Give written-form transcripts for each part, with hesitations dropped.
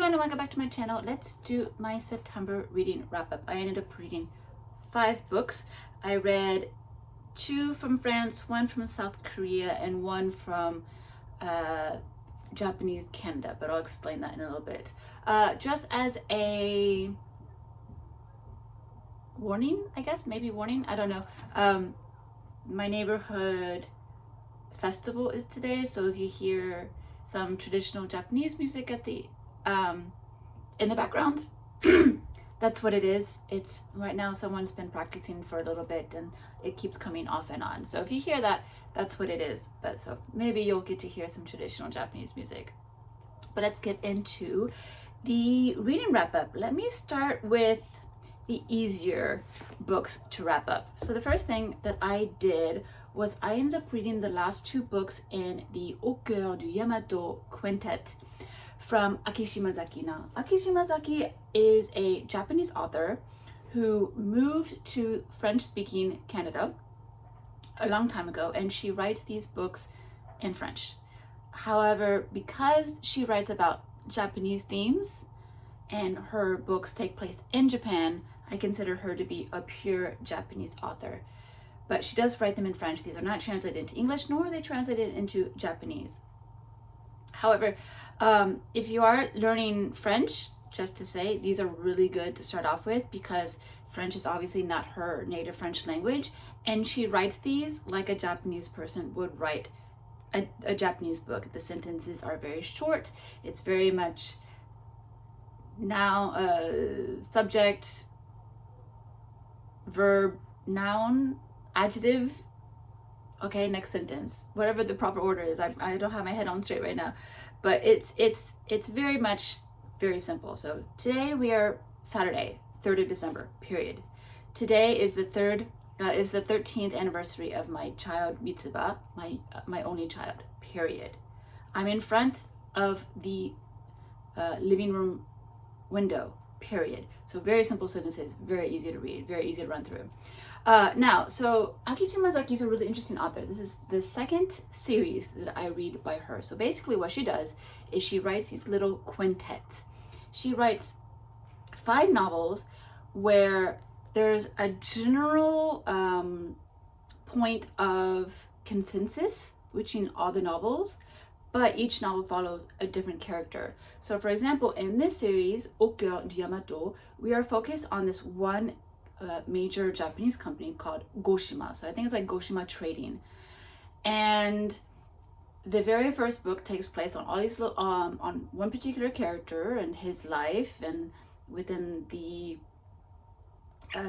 everyone and welcome back to my channel. Let's do my September reading wrap up. I ended up reading 5 books. I read 2 from France, 1 from South Korea, and 1 from Japanese Canada, but I'll explain that in a little bit. Just as a warning, I guess, maybe warning, I don't know. My neighborhood festival is today, so if you hear some traditional Japanese music at the in the background, that's what it is. It's right now someone's been practicing for a little bit and it keeps coming off and on. So if you hear that, that's what it is. But so maybe you'll get to hear some traditional Japanese music. But let's get into the reading wrap up. Let me start with the easier books to wrap up. So the first thing that I did was I ended up reading the last 2 books in the Au Coeur du Yamato quintet from Aki Shimazaki. Now, Aki Shimazaki is a Japanese author who moved to French-speaking Canada a long time ago, and she writes these books in French. However, because she writes about Japanese themes and her books take place in Japan, I consider her to be a pure Japanese author. But she does write them in French. These are not translated into English, nor are they translated into Japanese. However, if you are learning French, just to say, these are really good to start off with because French is obviously not her native French language, and she writes these like a Japanese person would write a Japanese book. The sentences are very short. It's very much noun, subject, verb, noun, adjective. Okay, next sentence, whatever the proper order is. I don't have my head on straight right now, but it's very much very simple. So today we are Saturday, 3rd of December, period. Today is the 13th anniversary of my child Mitsuba, my only child, period. I'm in front of the living room window, period. So very simple sentences, very easy to read, very easy to run through. Now, so Aki Shimazaki is a really interesting author. This is the 2nd series that I read by her. So basically what she does is she writes these little quintets. She writes 5 novels where there's a general point of consensus between all the novels, but each novel follows a different character. So for example, in this series, Au Coeur du Yamato, we are focused on this one major Japanese company called Goshima. So I think it's like Goshima Trading. And the very first book takes place on all these on one particular character and his life and within the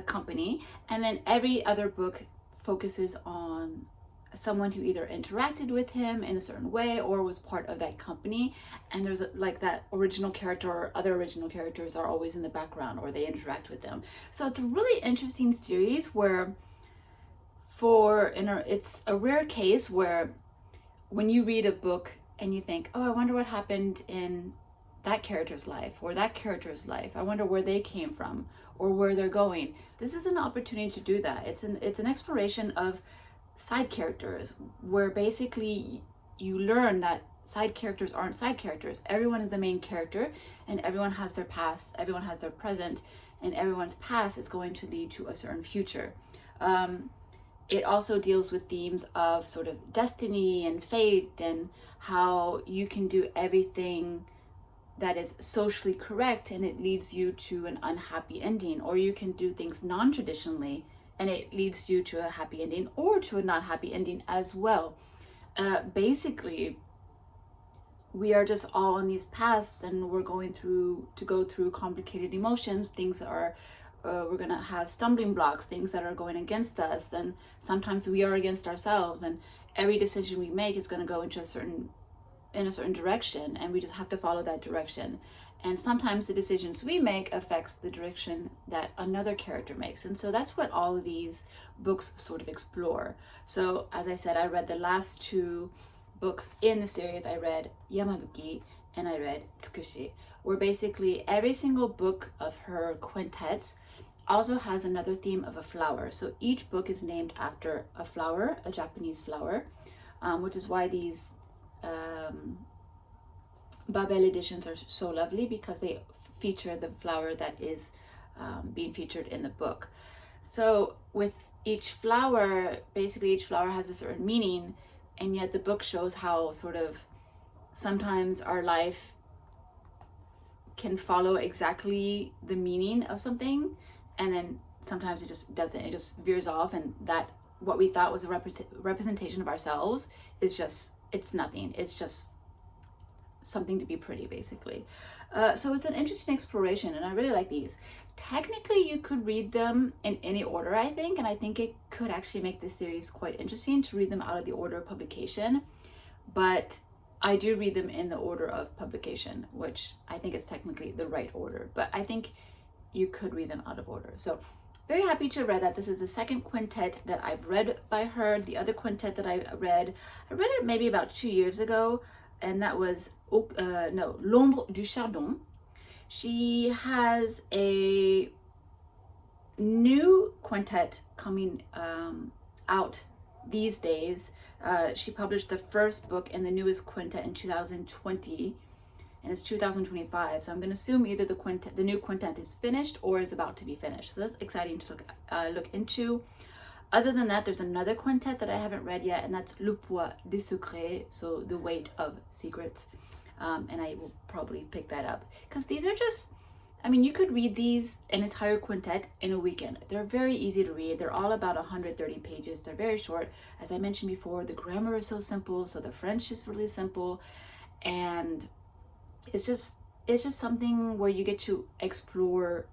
company. And then every other book focuses on someone who either interacted with him in a certain way or was part of that company, and there's like that original character or other original characters are always in the background or they interact with them. So it's a really interesting series where it's a rare case where when you read a book and you think, oh, I wonder what happened in that character's life or that character's life, I wonder where they came from or where they're going. This is an opportunity to do that. It's an exploration of side characters where basically you learn that side characters aren't side characters. Everyone is the main character and everyone has their past, everyone has their present, and everyone's past is going to lead to a certain future. It also deals with themes of sort of destiny and fate and how you can do everything that is socially correct and it leads you to an unhappy ending, or you can do things non-traditionally and it leads you to a happy ending or to a not happy ending as well. Basically, we are just all on these paths and we're going to go through complicated emotions. Things are, we're gonna have stumbling blocks, things that are going against us, and sometimes we are against ourselves, and every decision we make is gonna go into in a certain direction, and we just have to follow that direction. And sometimes the decisions we make affects the direction that another character makes. And so that's what all of these books sort of explore. So as I said, I read the last 2 books in the series. I read Yamabuki and I read Tsukushi, where basically every single book of her quintets also has another theme of a flower. So each book is named after a flower, a Japanese flower, which is why these Babel editions are so lovely because they feature the flower that is being featured in the book. So with each flower, basically each flower has a certain meaning, and yet the book shows how sort of sometimes our life can follow exactly the meaning of something, and then sometimes it just doesn't. It just veers off, and that what we thought was a representation of ourselves is just, it's nothing. It's just something to be pretty, basically. So it's an interesting exploration, and I really like these. Technically, you could read them in any order, I think, and I think it could actually make this series quite interesting to read them out of the order of publication. But I do read them in the order of publication, which I think is technically the right order, but I think you could read them out of order. So very happy to have read that. This is the second quintet that I've read by her. The other quintet that I read it maybe about 2 years ago, and that was L'Ombre du Chardon. She has a new quintet coming out these days. She published the first book in the newest quintet in 2020, and it's 2025. So I'm going to assume either the new quintet is finished or is about to be finished. So that's exciting to look into. Other than that, there's another quintet that I haven't read yet, and that's Le Poids des Secrets, so the weight of secrets. And I will probably pick that up because these are just, I mean, you could read these, an entire quintet, in a weekend. They're very easy to read. They're all about 130 pages. They're very short. As I mentioned before, the grammar is so simple, so the French is really simple, and it's just something where you get to explore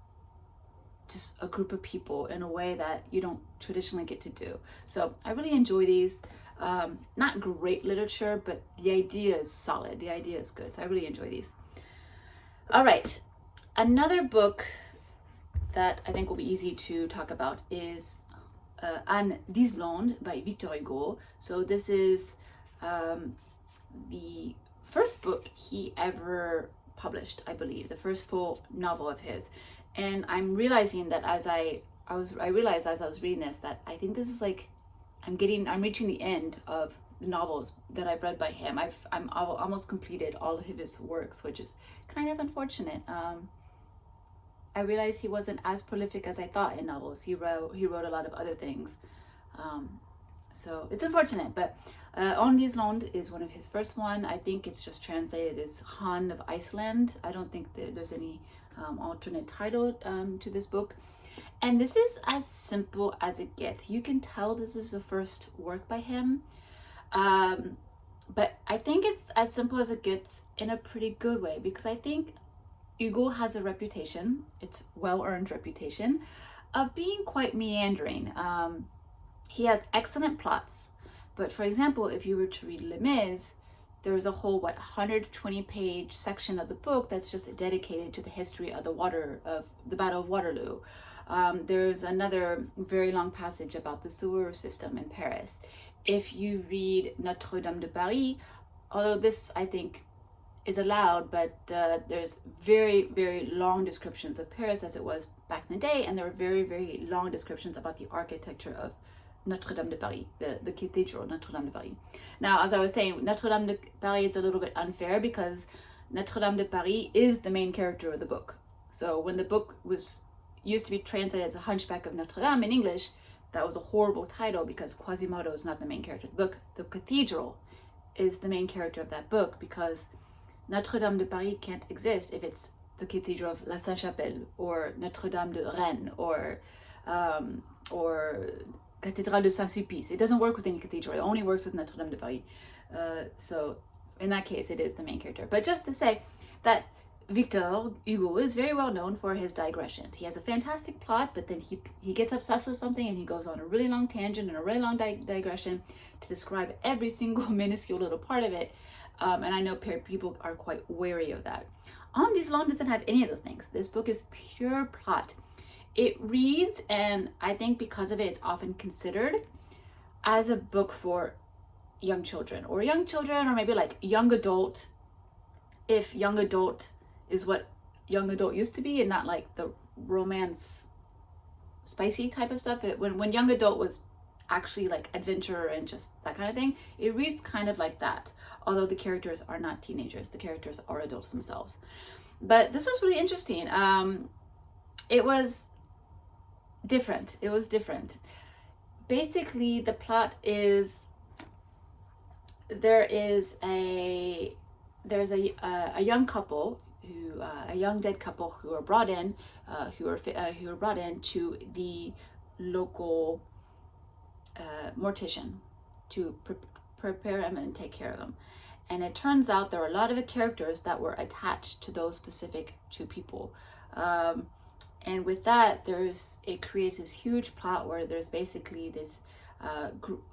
just a group of people in a way that you don't traditionally get to do. So I really enjoy these. Not great literature, but the idea is solid. The idea is good. So I really enjoy these. All right. Another book that I think will be easy to talk about is Anne d'Islande by Victor Hugo. So this is the first book he ever published, I believe, the first full novel of his. And I'm realizing that as I realized as I was reading this that I think this is like I'm reaching the end of the novels that I've read by him. I'm almost completed all of his works, which is kind of unfortunate. I realized he wasn't as prolific as I thought in novels. He wrote a lot of other things. So it's unfortunate, but On Island is one of his first one. I think it's just translated as Han of Iceland. I don't think there's any alternate title to this book. And this is as simple as it gets. You can tell this is the first work by him. But I think it's as simple as it gets in a pretty good way, because I think Hugo has a reputation, it's well-earned reputation, of being quite meandering. He has excellent plots, but for example, if you were to read Les Mis, there is a whole 120-page section of the book that's just dedicated to the history of the Battle of Waterloo. There's another very long passage about the sewer system in Paris. If you read Notre Dame de Paris, although this I think is allowed, but there's very, very long descriptions of Paris as it was back in the day, and there are very, very long descriptions about the architecture of Notre Dame de Paris, the cathedral Notre Dame de Paris. Now, as I was saying, Notre Dame de Paris is a little bit unfair because Notre Dame de Paris is the main character of the book. So when the book used to be translated as A Hunchback of Notre Dame in English, that was a horrible title because Quasimodo is not the main character of the book. The cathedral is the main character of that book because Notre Dame de Paris can't exist if it's the Cathedral of La Sainte-Chapelle or Notre Dame de Rennes or Cathédrale de Saint-Sulpice. It doesn't work with any cathedral. It only works with Notre Dame de Paris. So in that case, it is the main character. But just to say that Victor Hugo is very well known for his digressions. He has a fantastic plot, but then he gets obsessed with something and he goes on a really long tangent and a really long digression to describe every single minuscule little part of it. And I know people are quite wary of that. On Island doesn't have any of those things. This book is pure plot. It reads, and I think because of it, it's often considered as a book for young children, or maybe like young adult, if young adult is what young adult used to be and not like the romance spicy type of stuff. When young adult was actually like adventure and just that kind of thing. It reads kind of like that, although the characters are not teenagers. The characters are adults themselves. But this was really interesting. It was different. It was different. Basically, the plot is there's a young couple who a young dead couple who are brought in who are brought in to the local mortician to prepare them and take care of them. And it turns out there are a lot of characters that were attached to those specific two people. And with that, it creates this huge plot where there's basically this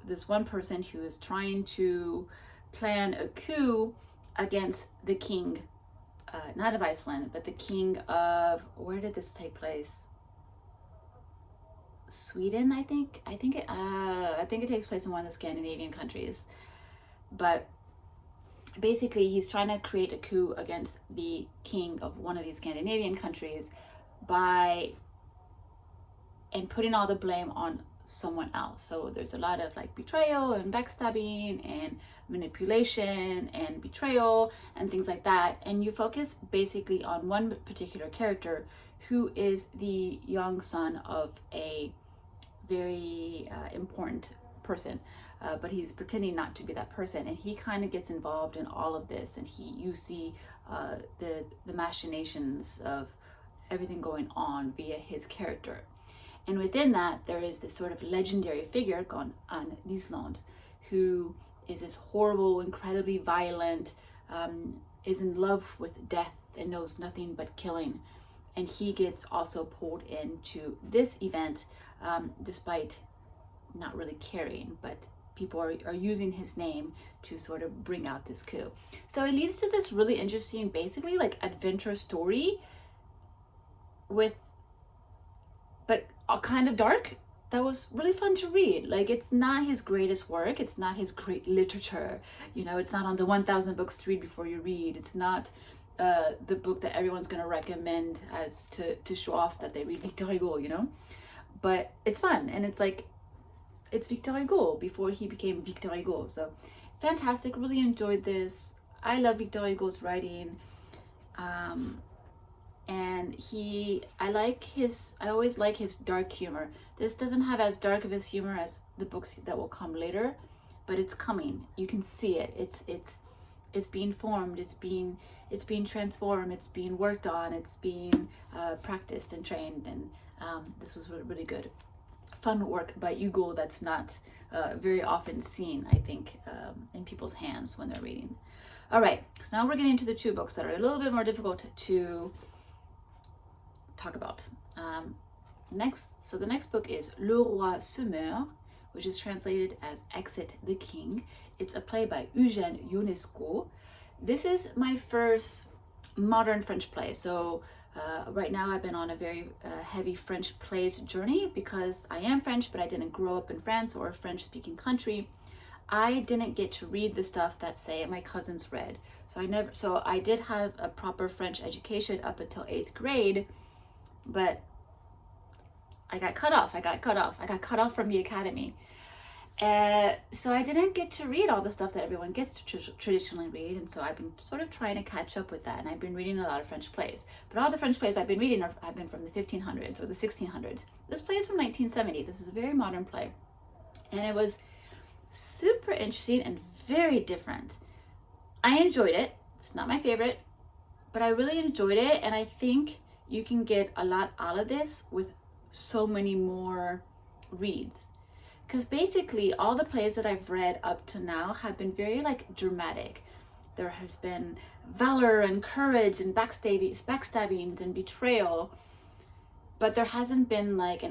this one person who is trying to plan a coup against the king, not of Iceland, but the king of, where did this take place? Sweden, I think. I think it takes place in one of the Scandinavian countries. But basically, he's trying to create a coup against the king of one of these Scandinavian countries and putting all the blame on someone else. So there's a lot of like betrayal and backstabbing and manipulation and betrayal and things like that. And you focus basically on one particular character who is the young son of a very important person. But he's pretending not to be that person, and he kind of gets involved in all of this. And you see the machinations of everything going on via his character. And within that, there is this sort of legendary figure called An Island, who is this horrible, incredibly violent, is in love with death and knows nothing but killing. And he gets also pulled into this event, despite not really caring, but people are using his name to sort of bring out this coup. So it leads to this really interesting, basically like adventure story but kind of dark, that was really fun to read. Like, it's not his greatest work, it's not his great literature, it's not on the 1,000 books to read before you read. It's not the book that everyone's going to recommend as to show off that they read Victor Hugo, but it's fun, and it's like, it's Victor Hugo before he became Victor Hugo. So fantastic, really enjoyed this. I love Victor Hugo's writing. And I always like his dark humor. This doesn't have as dark of his humor as the books that will come later, but it's coming. You can see it. It's being formed. It's being transformed. It's being worked on. It's being practiced and trained. And this was really good. Fun work by Hugo that's not very often seen, I think, in people's hands when they're reading. All right, so now we're getting into the two books that are a little bit more difficult to talk about. The next book is Le Roi se meurt, which is translated as Exit the King. It's a play by Eugène Ionesco. This is my first modern French play. So right now I've been on a very heavy French plays journey because I am French, but I didn't grow up in France or a French-speaking country. I didn't get to read the stuff that, say, my cousins read. So I did have a proper French education up until 8th grade, but I got cut off. I got cut off from the academy. So I didn't get to read all the stuff that everyone gets to traditionally read, and so I've been sort of trying to catch up with that, and I've been reading a lot of French plays. But all the French plays I've been reading have been from the 1500s or the 1600s. This play is from 1970. This is a very modern play, and it was super interesting and very different. I enjoyed it. It's not my favorite, but I really enjoyed it, and I think you can get a lot out of this with so many more reads. Because basically all the plays that I've read up to now have been very like dramatic. There has been valor and courage and backstabbings and betrayal, but there hasn't been like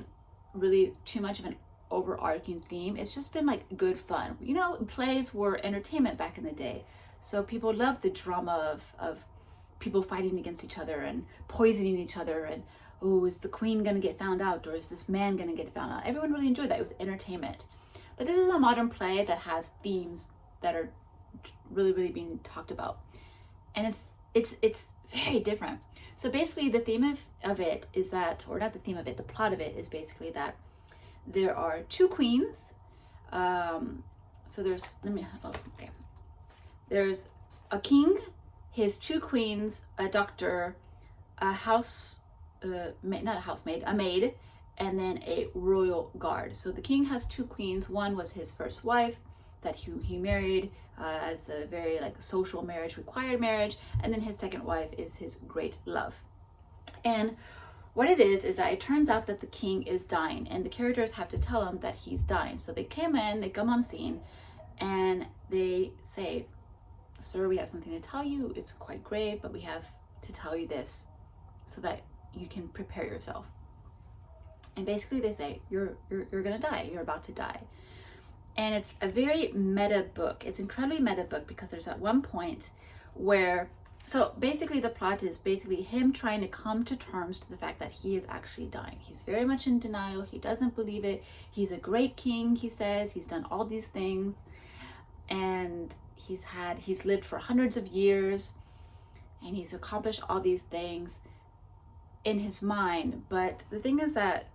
really too much of an overarching theme. It's just been like good fun. Plays were entertainment back in the day, so people loved the drama of people fighting against each other and poisoning each other, and is the queen gonna get found out, or is this man gonna get found out? Everyone really enjoyed that. It was entertainment. But this is a modern play that has themes that are really, really being talked about, and it's very different. So basically the theme of it is that, or not the theme of it, the plot of it is basically that there are two queens So there's, there's a king, his two queens, a doctor, a not a housemaid, a maid, and then a royal guard. So the king has two queens. One was his first wife that he married as a very like social marriage, required marriage, and then his second wife is his great love. And what it is that it turns out that the king is dying, and the characters have to tell him that he's dying. So they come on scene, and they say, "Sir, we have something to tell you. It's quite grave, but we have to tell you this so that you can prepare yourself." And basically they say, you're gonna die, you're about to die. And it's a very meta book. It's incredibly meta book because there's at one point where, so basically the plot is basically him trying to come to terms to the fact that he is actually dying. He's very much in denial. He doesn't believe it. He's a great king, he says. He's done all these things, and he's lived for hundreds of years, and he's accomplished all these things in his mind. But the thing is that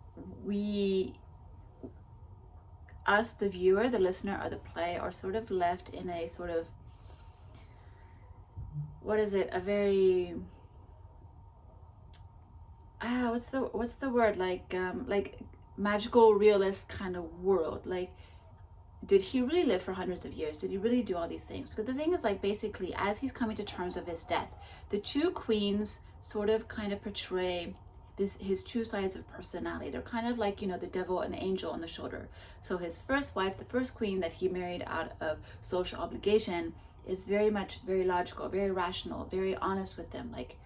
us, the viewer, the listener, or the play, are sort of left in a sort of, what is it, a very what's the word, like magical realist kind of world. Like, did he really live for hundreds of years? Did he really do all these things? But the thing is, like, basically as he's coming to terms with his death, the two queens sort of kind of portray his two sides of personality. They're kind of like, the devil and the angel on the shoulder. So his first wife, the first queen that he married out of social obligation, is very logical, very rational, very honest with them. Like,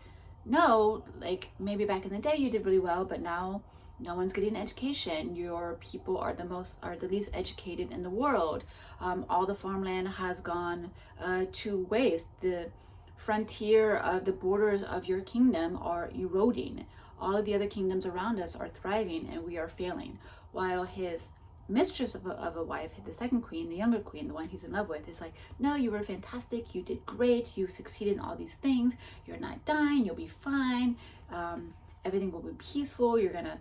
no, like, maybe back in the day you did really well, but now no one's getting an education. Your people are the least educated in the world. All the farmland has gone to waste. The frontier of the borders of your kingdom are eroding. All of the other kingdoms around us are thriving, and we are failing. While his mistress of a wife, the second queen, the younger queen, the one he's in love with, is like, no, you were fantastic, you did great, you succeeded in all these things, you're not dying, you'll be fine, everything will be peaceful, you're gonna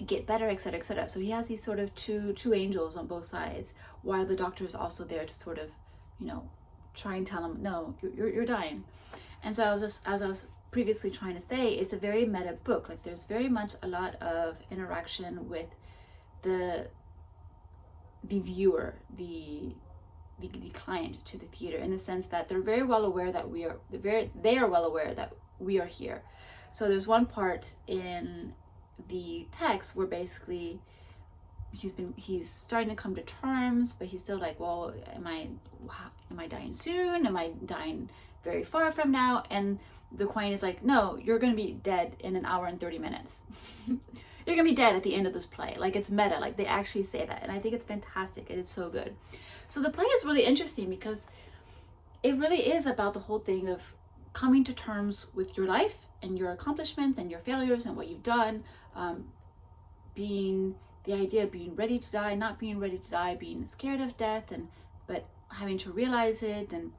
get better, etc., etc. So he has these sort of two angels on both sides, while the doctor is also there to sort of, try and tell him, no, you're dying. And so as I was previously trying to say, it's a very meta book. Like, there's very much a lot of interaction with the viewer, the client to the theater, in the sense that they're very well aware that they are well aware that we are here. So there's one part in the text where basically he's starting to come to terms, but he's still like, well, am I dying soon? Am I dying very far from now? And the queen is like, no, you're gonna be dead in an hour and 30 minutes. You're gonna be dead at the end of this play. Like, it's meta, like they actually say that, and I think it's fantastic. It is so good. So the play is really interesting because it really is about the whole thing of coming to terms with your life and your accomplishments and your failures and what you've done, being the idea of being ready to die, not being ready to die, being scared of death, but having to realize it, and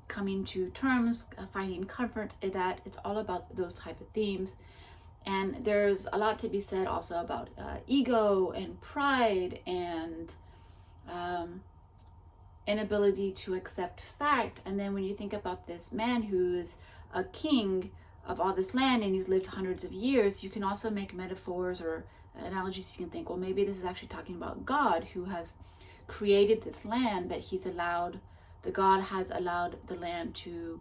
coming to terms, finding comfort in that. It's all about those type of themes. And there's a lot to be said also about ego and pride and inability to accept fact. And then when you think about this man who's a king of all this land and he's lived hundreds of years, you can also make metaphors or analogies. You can think, well, maybe this is actually talking about God, who has created this land, but God has allowed the land to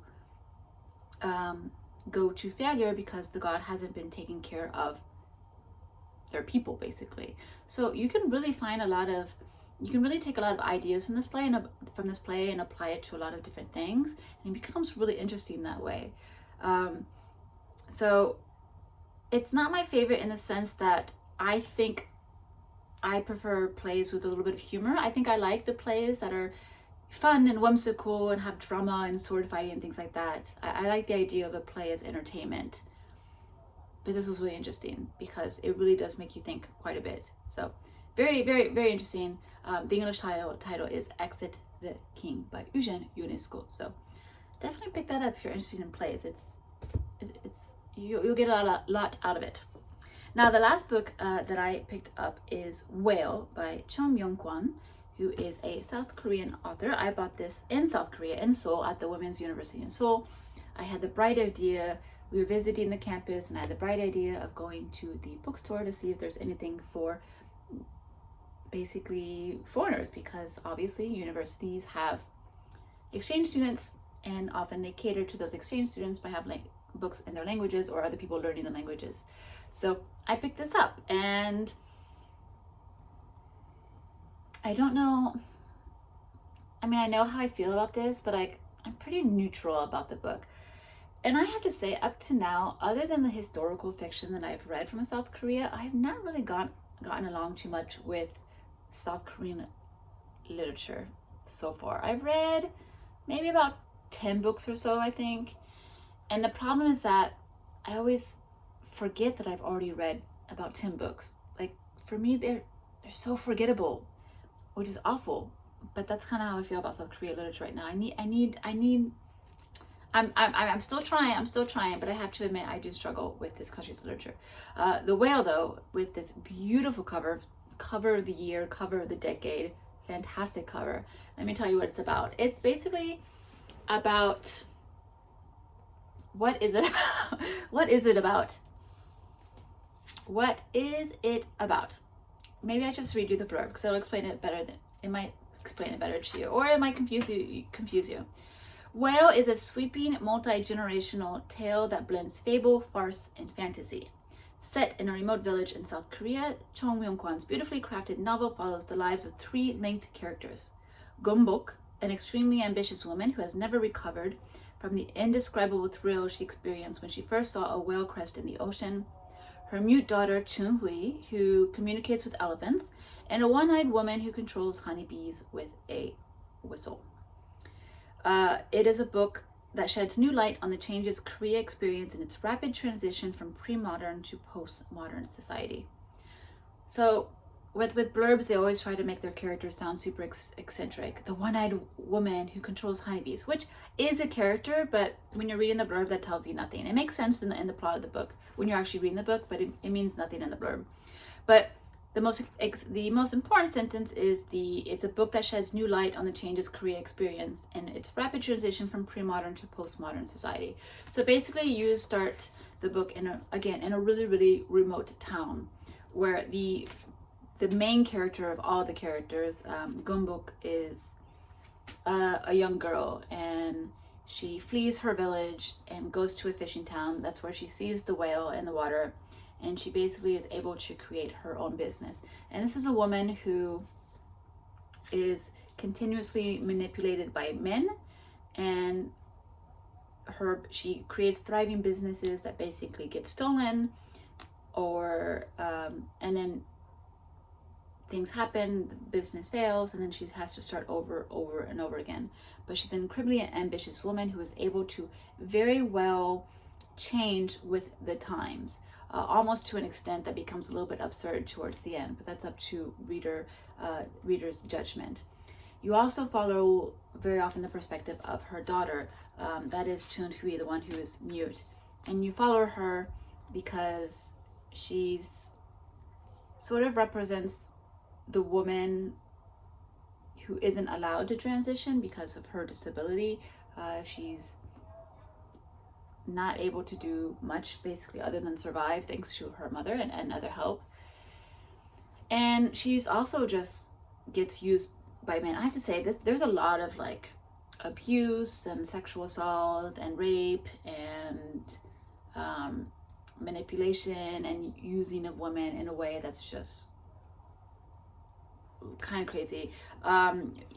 go to failure because the God hasn't been taking care of their people, basically. So you can really take a lot of ideas from this play and apply it to a lot of different things, and it becomes really interesting that way. So it's not my favorite in the sense that I think I prefer plays with a little bit of humor. I think I like the plays that are fun and whimsical and have drama and sword fighting and things like that. I like the idea of a play as entertainment. But this was really interesting because it really does make you think quite a bit. So very, very, very interesting. The English title is Exit the King by Eugène, Ionesco. So definitely pick that up if you're interested in plays. You'll get a lot out of it. Now, the last book that I picked up is Whale by Cheon Myeong-kwan, who is a South Korean author. I bought this in South Korea, in Seoul, at the Women's University in Seoul. I had the bright idea, we were visiting the campus, and I had the bright idea of going to the bookstore to see if there's anything for basically foreigners, because obviously universities have exchange students, and often they cater to those exchange students by having books in their languages or other people learning the languages. So I picked this up, and I don't know, I mean, I know how I feel about this, but I'm pretty neutral about the book. And I have to say, up to now, other than the historical fiction that I've read from South Korea, I have not really gotten along too much with South Korean literature so far. I've read maybe about 10 books or so, I think. And the problem is that I always forget that I've already read about 10 books. Like, for me, they're so forgettable, which is awful. But that's kind of how I feel about South Korean literature right now. I'm still trying, but I have to admit I do struggle with this country's literature. The Whale, though, with this beautiful cover of the year, cover of the decade, fantastic cover. Let me tell you what it's about. It's basically about, what is it about? What is it about? What is it about? Maybe I should just read you the blurb, because it'll explain it better. It might explain it better to you, or it might confuse you. Whale is a sweeping, multi-generational tale that blends fable, farce, and fantasy. Set in a remote village in South Korea, Cheon Myeong-kwan's beautifully crafted novel follows the lives of 3 linked characters. Gombok, an extremely ambitious woman who has never recovered from the indescribable thrill she experienced when she first saw a whale crest in the ocean. Her mute daughter, Chun-hui, who communicates with elephants, and a one-eyed woman who controls honeybees with a whistle. It is a book that sheds new light on the changes Korea experienced in its rapid transition from pre-modern to post-modern society. So with blurbs, they always try to make their characters sound super eccentric. The one-eyed woman who controls honeybees, which is a character, but when you're reading the blurb, that tells you nothing. It makes sense in the plot of the book when you're actually reading the book, but it means nothing in the blurb. But the most important sentence is it's a book that sheds new light on the changes Korea experienced and its rapid transition from pre-modern to post-modern society. So basically, you start the book in a really, really remote town, where the main character of all the characters, Gombok, is a young girl, and she flees her village and goes to a fishing town. That's where she sees the whale in the water, and she basically is able to create her own business. And this is a woman who is continuously manipulated by men, and she creates thriving businesses that basically get stolen, or and then things happen, the business fails, and then she has to start over and over again. But she's an incredibly ambitious woman who is able to very well change with the times, almost to an extent that becomes a little bit absurd towards the end, but that's up to reader's judgment. You also follow very often the perspective of her daughter, that is Chun-hui, the one who is mute, and you follow her because she's sort of represents the woman who isn't allowed to transition because of her disability. She's not able to do much basically other than survive thanks to her mother and other help. And she's also just gets used by men. I have to say, there's a lot of like abuse and sexual assault and rape and manipulation and using of women in a way that's just kind of crazy.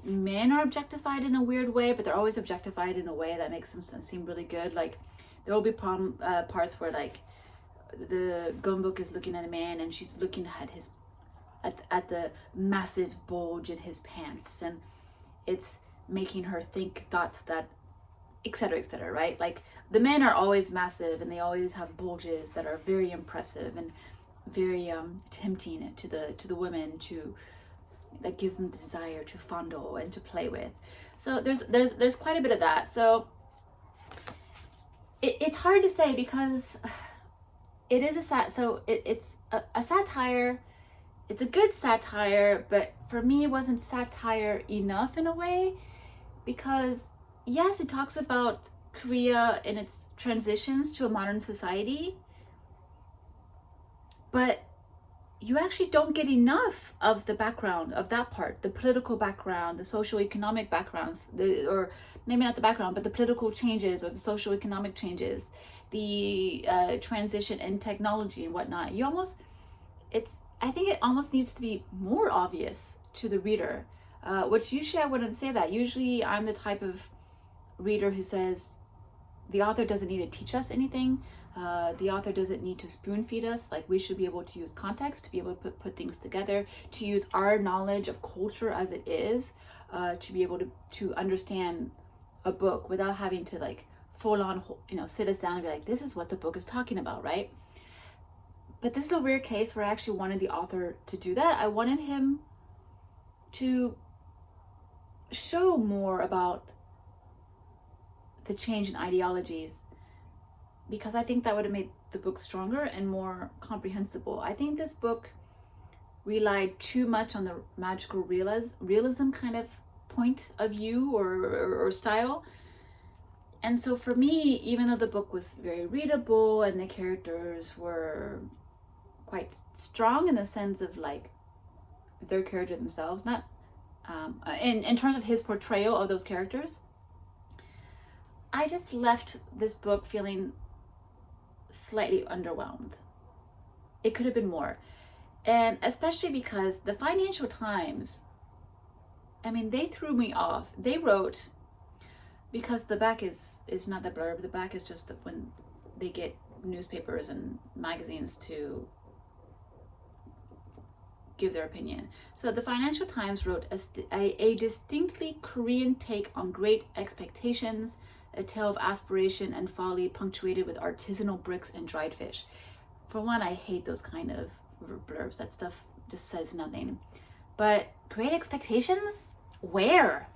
Men are objectified in a weird way, but they're always objectified in a way that makes them seem really good. Like, there will be parts where like the Gombok is looking at a man and she's looking at the massive bulge in his pants, and it's making her think thoughts that etc., right? Like, the men are always massive and they always have bulges that are very impressive and very tempting to the women, that gives them the desire to fondle and to play with. So there's quite a bit of that. So it's hard to say, because it is a it's a satire. It's a good satire, but for me it wasn't satire enough in a way, because yes, it talks about Korea and its transitions to a modern society, but you actually don't get enough of the background of that part, the political background, the socio-economic backgrounds, or maybe not the background, but the political changes or the socio-economic changes, the transition in technology and whatnot. I think it almost needs to be more obvious to the reader, which usually I wouldn't say that. Usually I'm the type of reader who says, the author doesn't need to teach us anything. The author doesn't need to spoon feed us. Like, we should be able to use context to be able to put things together, to use our knowledge of culture as it is, to be able to understand a book without having to like full on, sit us down and be like, this is what the book is talking about, right? But this is a weird case where I actually wanted the author to do that. I wanted him to show more about the change in ideologies, because I think that would have made the book stronger and more comprehensible. I think this book relied too much on the magical realism kind of point of view or style. And so for me, even though the book was very readable and the characters were quite strong in the sense of like their character themselves, not in terms of his portrayal of those characters, I just left this book feeling slightly underwhelmed. It could have been more. And especially because the Financial Times, I mean, they threw me off. They wrote, because the back is not the blurb, the back is just when they get newspapers and magazines to give their opinion. So the Financial Times wrote a distinctly Korean take on Great Expectations, a tale of aspiration and folly punctuated with artisanal bricks and dried fish. For one, I hate those kind of blurbs. That stuff just says nothing. But Great Expectations? Where?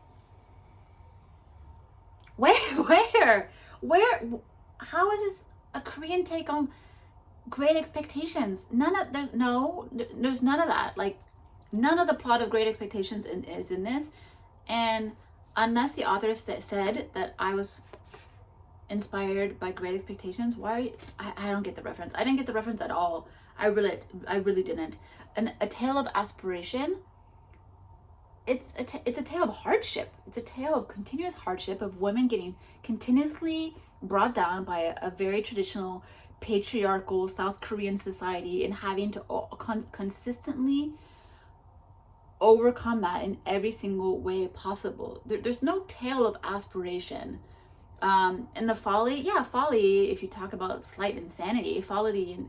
How is this a Korean take on Great Expectations? There's none of that. Like, none of the plot of Great Expectations is in this. And unless the author said that I was inspired by Great Expectations, I don't get the reference. I didn't get the reference at all. I really didn't. And A Tale of Aspiration, it's a tale of hardship. It's a tale of continuous hardship, of women getting continuously brought down by a very traditional patriarchal South Korean society and having to consistently overcome that in every single way possible. There's no tale of aspiration. And the folly, if you talk about slight insanity, folly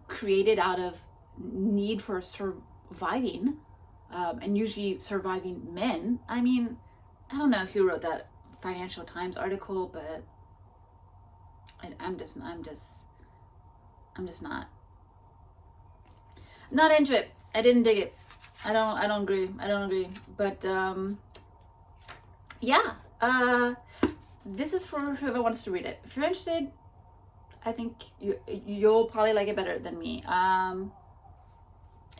created out of need for surviving, and usually surviving men. I mean, I don't know who wrote that Financial Times article, but I'm just not into it. I didn't dig it. I don't agree. But this is for whoever wants to read it. If you're interested, I think you'll probably like it better than me.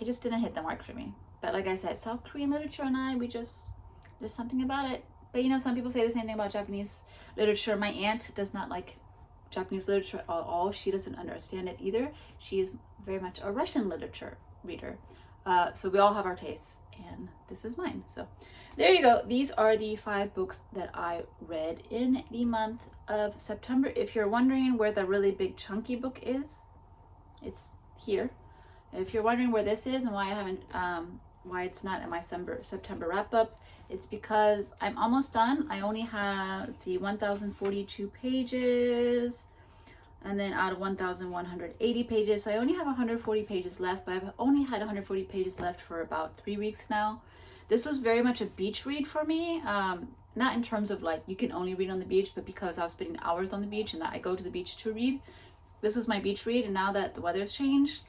It just didn't hit the mark for me. But like I said, South Korean literature and there's something about it. But some people say the same thing about Japanese literature. My aunt does not like Japanese literature at all. She doesn't understand it either. She is very much a Russian literature reader. So we all have our tastes, and this is mine. So there you go. These are the 5 books that I read in the month of September. If you're wondering where the really big chunky book is, it's here. If you're wondering where this is and why I haven't, why it's not in my September wrap up, it's because I'm almost done. I only have, 1,042 pages. And then out of 1,180 pages, so I only have 140 pages left, but I've only had 140 pages left for about 3 weeks now. This was very much a beach read for me. Not in terms of like, you can only read on the beach, but because I was spending hours on the beach and that I go to the beach to read. This was my beach read, and now that the weather's changed,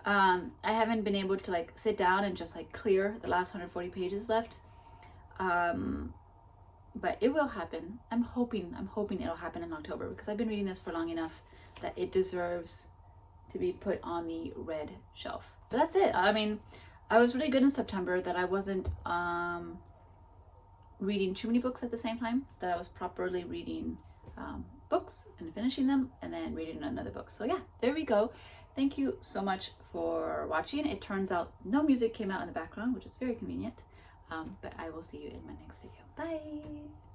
I haven't been able to like sit down and just like clear the last 140 pages left. but it will happen. I'm hoping it'll happen in October, because I've been reading this for long enough that it deserves to be put on the red shelf. But that's it. I mean, I was really good in September that I wasn't reading too many books at the same time, that I was properly reading books and finishing them and then reading another book. So yeah, there we go. Thank you so much for watching. It turns out no music came out in the background, which is very convenient. But I will see you in my next video. Bye!